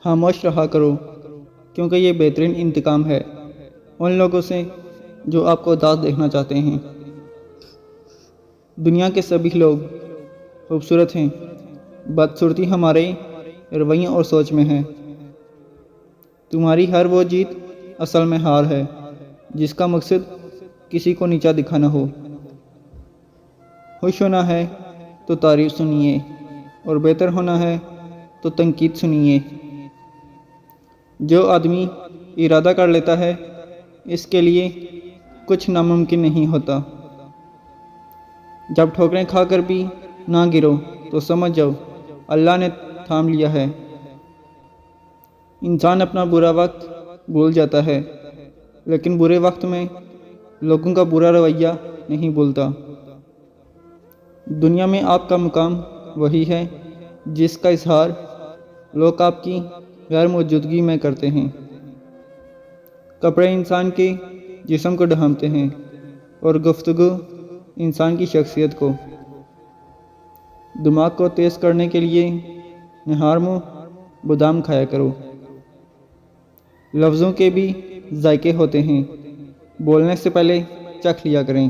خاموش رہا کرو، کیونکہ یہ بہترین انتقام ہے ان لوگوں سے جو آپ کو اداس دیکھنا چاہتے ہیں۔ دنیا کے سبھی لوگ خوبصورت ہیں، بدصورتی ہمارے رویوں اور سوچ میں ہے۔ تمہاری ہر وہ جیت اصل میں ہار ہے جس کا مقصد کسی کو نیچا دکھانا ہو۔ خوش ہونا ہے تو تعریف سنیے، اور بہتر ہونا ہے تو تنقید سنیے۔ جو آدمی ارادہ کر لیتا ہے اس کے لیے کچھ ناممکن نہیں ہوتا۔ جب ٹھوکریں کھا کر بھی نہ گرو تو سمجھ جاؤ اللہ نے تھام لیا ہے۔ انسان اپنا برا وقت بھول جاتا ہے، لیکن برے وقت میں لوگوں کا برا رویہ نہیں بھولتا۔ دنیا میں آپ کا مقام وہی ہے جس کا اظہار لوگ آپ کی غیر موجودگی میں کرتے ہیں۔ کپڑے انسان کے جسم کو ڈھانپتے ہیں اور گفتگو انسان کی شخصیت کو۔ دماغ کو تیز کرنے کے لیے نہار منہ بادام کھایا کرو۔ لفظوں کے بھی ذائقے ہوتے ہیں، بولنے سے پہلے چکھ لیا کریں۔